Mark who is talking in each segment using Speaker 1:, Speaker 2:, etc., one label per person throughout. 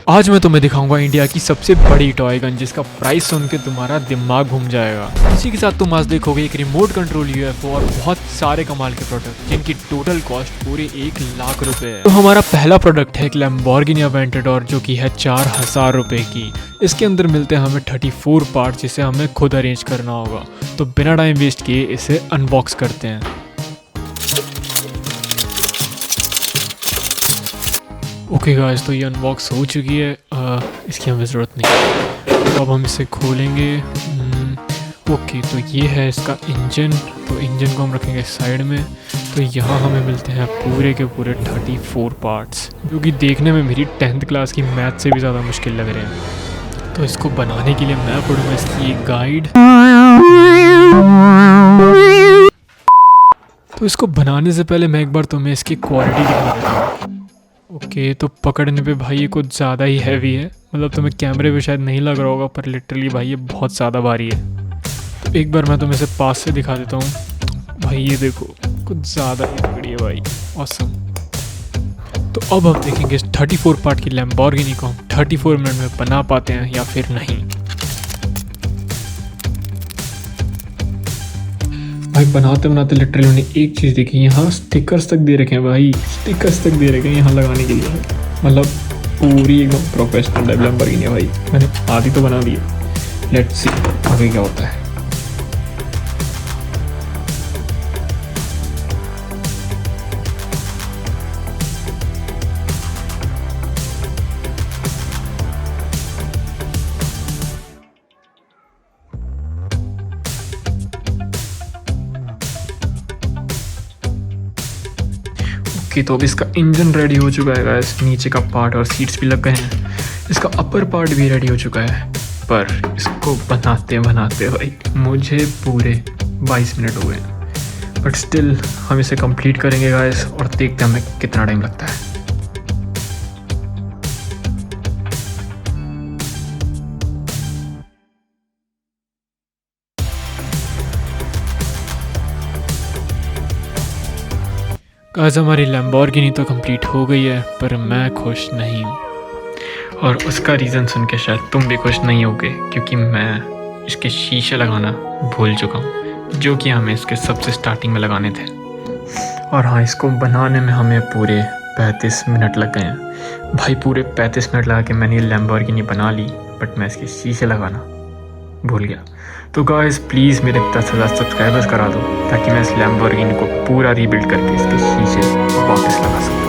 Speaker 1: आज मैं तुम्हें दिखाऊंगा इंडिया की सबसे बड़ी टॉय गन जिसका प्राइस सुन के तुम्हारा दिमाग घूम जाएगा। इसी के साथ तुम आज देखोगे एक रिमोट कंट्रोल यूएफओ और बहुत सारे कमाल के प्रोडक्ट जिनकी टोटल कॉस्ट पूरे 1 लाख रुपए है। तो हमारा पहला प्रोडक्ट है एक लैम्बोर्गिनी अवेंटेडोर जो कि है 4000 रुपए की। इसके अंदर मिलते हैं हमें 34 पार्ट जिसे हमें खुद अरेंज करना होगा। तो बिना टाइम वेस्ट किए इसे अनबॉक्स करते हैं। ओके गाइस, तो ये अनबॉक्स हो चुकी है। इसकी हमें ज़रूरत नहीं। तो अब हम इसे खोलेंगे। ओके, तो ये है इसका इंजन। तो इंजन को हम रखेंगे साइड में। तो यहाँ हमें मिलते हैं पूरे के पूरे 34 पार्ट्स जो कि देखने में मेरी 10th क्लास की मैथ से भी ज़्यादा मुश्किल लग रहे हैं। तो इसको बनाने के लिए मैं पढ़ूँगा इसकी एक गाइड। तो इसको बनाने से पहले मैं एक बार तुम्हें इसकी क्वालिटी दिखा देता हूँ। ओके, तो पकड़ने पे भाई ये कुछ ज़्यादा ही हैवी है। मतलब तुम्हें कैमरे पे शायद नहीं लग रहा होगा पर लिटरली भाई ये बहुत ज़्यादा भारी है। तो एक बार मैं तुम्हें इसे पास से दिखा देता हूँ। भाई ये देखो, कुछ ज़्यादा ही तगड़ी है भाई। ऑसम। तो अब हम देखेंगे इस 34 पार्ट की लैम्बोर्गिनी को हम 34 मिनट में बना पाते हैं या फिर नहीं। भाई बनाते बनाते लिटरली मैंने एक चीज़ देखी, यहाँ स्टिकर्स तक दे रखे हैं भाई। स्टिकर्स तक दे रखे हैं यहाँ लगाने के लिए। मतलब पूरी एकदम प्रोफेशनल लैम्बोर्गिनी है भाई। मैंने आधी तो बना दी है। लेट्स सी आगे क्या होता है। तो अब इसका इंजन रेडी हो चुका है गाइस। नीचे का पार्ट और सीट्स भी लग गए हैं। इसका अपर पार्ट भी रेडी हो चुका है। पर इसको बनाते बनाते भाई मुझे पूरे 22 मिनट हो गए। बट स्टिल हम इसे कंप्लीट करेंगे गाइस और देखते हैं हमें कितना टाइम लगता है। गाइस हमारी लैम्बोर्गिनी तो कंप्लीट हो गई है पर मैं खुश नहीं हूँ। और उसका रीज़न सुन के शायद तुम भी खुश नहीं होगे क्योंकि मैं इसके शीशे लगाना भूल चुका हूँ जो कि हमें इसके सबसे स्टार्टिंग में लगाने थे। और हाँ, इसको बनाने में हमें पूरे 35 मिनट लग गए हैं भाई। पूरे 35 मिनट लगा के मैंने लैम्बोर्गिनी बना ली बट मैं इसके शीशे लगाना भूल गया। तो गाइस प्लीज़ मेरे 10,000 सब्सक्राइबर्स करा दो ताकि मैं इस लैम्बोर्गिनी को पूरा रीबिल्ड करके इसके शीशे वापस लगा सकूँ।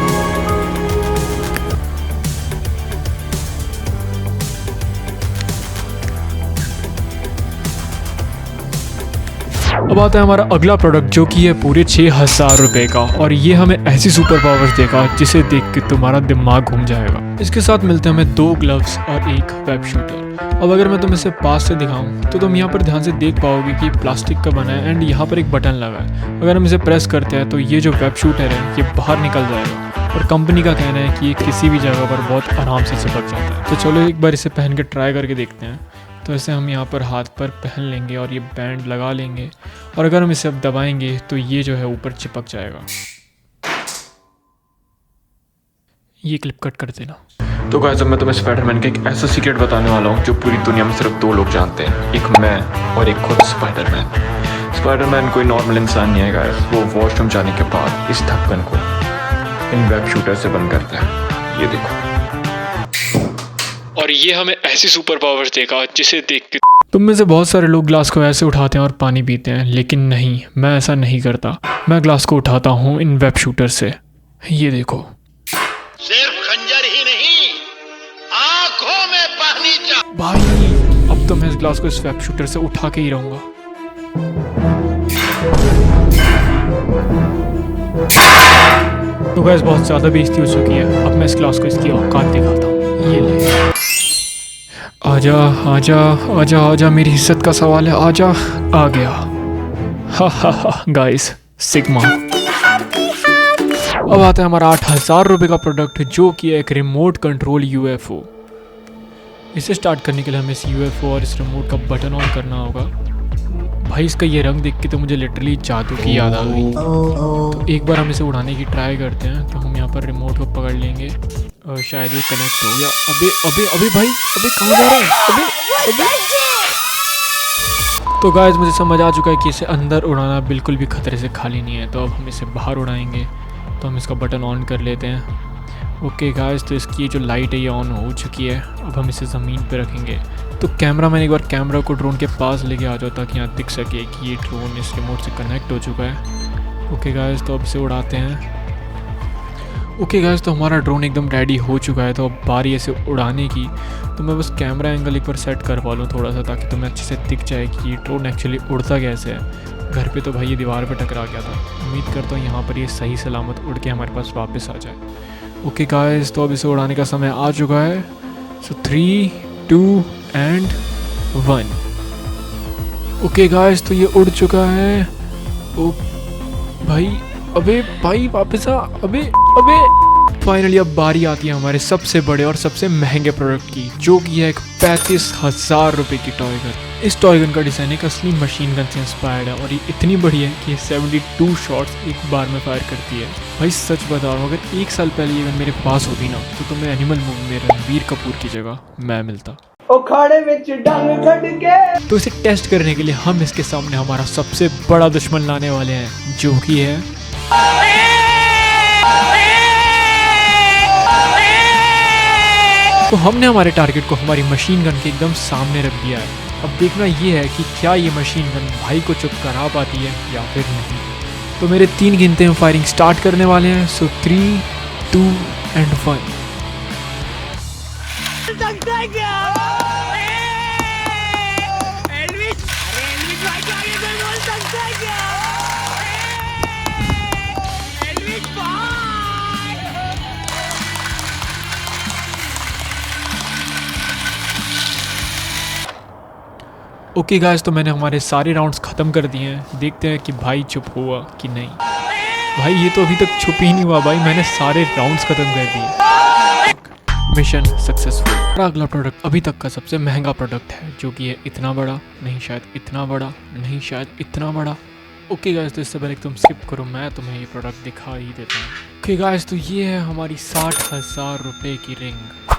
Speaker 1: अब आता है हमारा अगला प्रोडक्ट जो कि है पूरे 6000 रुपये का। और ये हमें ऐसी सुपर पावर्स देगा जिसे देख के तुम्हारा दिमाग घूम जाएगा। इसके साथ मिलते हैं हमें 2 ग्लव्स और एक वेब शूटर। अब अगर मैं तुम्हें इसे पास से दिखाऊं तो तुम यहाँ पर ध्यान से देख पाओगे कि प्लास्टिक का बना है एंड यहाँ पर एक बटन लगा है। अगर हम इसे प्रेस करते हैं तो ये जो वेब शूटर है ये बाहर निकल जाएगा। और कंपनी का कहना है कि ये किसी भी जगह पर बहुत आराम से चिपक जाता है। तो चलो एक बार इसे पहन के ट्राई करके देखते हैं। तो इसे हम यहाँ पर हाथ पर पहन लेंगे और ये बैंड लगा लेंगे। और अगर हम इसे अब दबाएंगे तो ये जो है ऊपर चिपक जाएगा। ये क्लिप कट कर देना। तो गाइस अब मैं तुम्हें स्पाइडरमैन का एक ऐसा सीक्रेट बताने वाला हूँ जो पूरी दुनिया में सिर्फ 2 लोग जानते हैं, एक मैं और एक खुद स्पाइडरमैन। स्पाइडरमैन कोई नॉर्मल इंसान नहीं है गाइस। वो वॉशरूम जाने के बाद इस ढक्कन को इन वेब शूटर से बंद करता है। ये देखो। और ये हमें ऐसी सुपर पावर्स देगा जिसे देख के तुम में से बहुत सारे लोग ग्लास को ऐसे उठाते हैं और पानी पीते हैं, लेकिन नहीं, मैं ऐसा नहीं करता। मैं ग्लास को उठाता हूँ इन वेब शूटर से। ये देखो।
Speaker 2: सिर्फ खंजर ही नहीं, आंखों में पानी
Speaker 1: भाई अब तो मैं इस ग्लास को इस वेब शूटर से उठा के ही रहूंगा। तो गैस बहुत ज़्यादा बेइज्जती हो चुकी है। अब मैं इस ग्लास को इसकी औकात दिखाता हूँ। ये ले। आजा आजा आजा आजा, मेरी इज्जत का सवाल है, आजा। आ गया। हा हा हा गाइस, सिग्मा। अब आता है हमारा 8000 रुपये का प्रोडक्ट जो कि एक रिमोट कंट्रोल यूएफओ। इसे स्टार्ट करने के लिए हमें इस यूएफओ और इस रिमोट का बटन ऑन करना होगा। भाई इसका ये रंग देख के तो मुझे लिटरली जादू की याद आ गई। तो एक बार हम इसे उड़ाने की ट्राई करते हैं। तो हम यहाँ पर रिमोट को पकड़ लेंगे और शायद ये कनेक्ट हो गया। अबे अबे अबे भाई, अबे कहाँ जा रहा है? अबे अबे। तो गाइस मुझे समझ आ चुका है कि इसे अंदर उड़ाना बिल्कुल भी खतरे से खाली नहीं है। तो अब हम इसे बाहर उड़ाएंगे। तो हम इसका बटन ऑन कर लेते हैं। ओके गाइस, तो इसकी जो लाइट है ये ऑन हो चुकी है। अब हम इसे ज़मीन पे रखेंगे। तो कैमरा मैंने एक बार कैमरा को ड्रोन के पास लेके आ जाओ ताकि यहाँ दिख सके कि ये ड्रोन इस रिमोट से कनेक्ट हो चुका है। ओके गाइस, तो अब इसे उड़ाते हैं। ओके गाइस, तो हमारा ड्रोन एकदम रेडी हो चुका है। तो अब बारी इसे उड़ाने की। तो मैं बस कैमरा एंगल एक बार सेट करवा लूँ थोड़ा सा, ताकि तुम्हें अच्छे से दिख जाए कि ये ड्रोन एक्चुअली उड़ता कैसे है। घर पे तो भाई ये दीवार पे टकरा गया था। उम्मीद करता हूँ यहाँ पर ये सही सलामत उड़ के हमारे पास वापस आ जाए। ओके गाइस, तो अब इसे उड़ाने का समय आ चुका है। सो 3, 2 एंड 1। ओके गाइस, तो ये उड़ चुका है। ओ भाई, अबे भाई वापस आ। अबे अबे फाइनली अब बारी आती है हमारे सबसे बड़े और सबसे महंगे प्रोडक्ट की, जो कि है एक 35,000 रुपये की टॉय गन। इस टॉय गन का डिज़ाइन एक असली मशीन गन से इंस्पायर्ड है और ये इतनी बड़ी है कि ये 72 शॉट्स एक बार में फायर करती है। भाई सच बता रहा हूँ, अगर 1 साल पहले ये गन मेरे पास होती ना तो तुम्हें एनिमल मूवी में रणबीर कपूर की जगह मैं मिलता। तो इसे टेस्ट करने के लिए हम इसके सामने हमारा सबसे बड़ा दुश्मन लाने वाले हैं, जो कि है तो हमने हमारे टारगेट को हमारी मशीन गन के एकदम सामने रख दिया है। अब देखना ये है कि क्या ये मशीन गन भाई को चुप करा पाती है या फिर नहीं। तो मेरे 3 गिनते हम फायरिंग स्टार्ट करने वाले हैं। सो 3, 2 एंड 1। ओके गाइस, तो मैंने हमारे सारे राउंड्स ख़त्म कर दिए हैं। देखते हैं कि भाई चुप हुआ कि नहीं। भाई ये तो अभी तक चुप ही नहीं हुआ। भाई मैंने सारे राउंड्स ख़त्म कर दिए। Mission successful. अगला प्रोडक्ट अभी तक का सबसे महंगा प्रोडक्ट है, जो कि है इतना बड़ा नहीं, शायद इतना बड़ा नहीं, शायद इतना बड़ा। ओके गाइस, तो इससे पहले तुम स्किप करो, मैं तुम्हें ये प्रोडक्ट दिखा ही देता हूँ। ओके गाइस, तो ये है हमारी 60,000 रुपये की रिंग।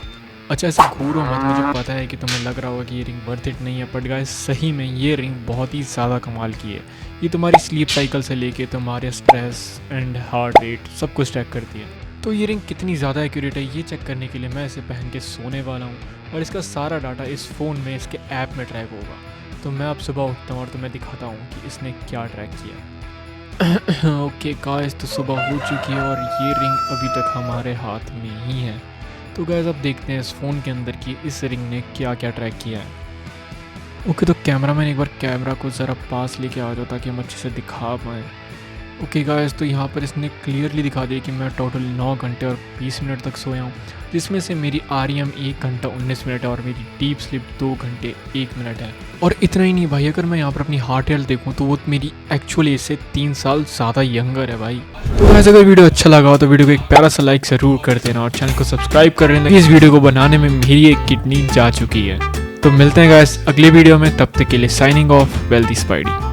Speaker 1: अच्छा ऐसे घूरो मत, मुझे पता है कि तुम्हें लग रहा होगा कि ये रिंग वर्थ इट नहीं है, बट गाइस सही में ये रिंग बहुत ही ज़्यादा कमाल की है। ये तुम्हारी स्लीप साइकिल से लेके तुम्हारे स्ट्रेस एंड हार्ट रेट सब कुछ ट्रैक करती है। तो ये रिंग कितनी ज़्यादा एक्यूरेट है ये चेक करने के लिए मैं इसे पहन के सोने वाला हूँ और इसका सारा डाटा इस फ़ोन में इसके ऐप में ट्रैक होगा। तो मैं अब सुबह उठता हूँ और तुम्हें दिखाता हूँ कि इसने क्या ट्रैक किया। ओके गाइस, तो सुबह हो चुकी है और ये रिंग अभी तक हमारे हाथ में ही है। तो गाइस अब देखते हैं इस फ़ोन के अंदर की इस रिंग ने क्या क्या ट्रैक किया है। ओके, तो कैमरामैन एक बार कैमरा को ज़रा पास लेके आ जाओ ताकि हम अच्छे से दिखा पाएँ। ओके गाइस, तो यहाँ पर इसने क्लियरली दिखा दिया कि मैं टोटल 9 घंटे और 20 मिनट तक सोया हूँ, जिसमें से मेरी REM 1 घंटा 19 मिनट है और मेरी डीप स्लिप 2 घंटे 1 मिनट है। और इतना ही नहीं भाई, अगर मैं यहाँ पर अपनी हार्ट हेल्थ देखूँ तो वो मेरी एक्चुअली इससे 3 साल ज़्यादा यंगर है भाई। तो गाइस अगर वीडियो अच्छा लगा हो तो वीडियो को एक प्यारा सा लाइक ज़रूर कर देना और चैनल को सब्सक्राइब कर लेना। इस वीडियो को बनाने में मेरी एक किडनी जा चुकी है। तो मिलते हैं गाइस अगले वीडियो में, तब तक के लिए साइनिंग ऑफ, वेल्दी स्पाइडी।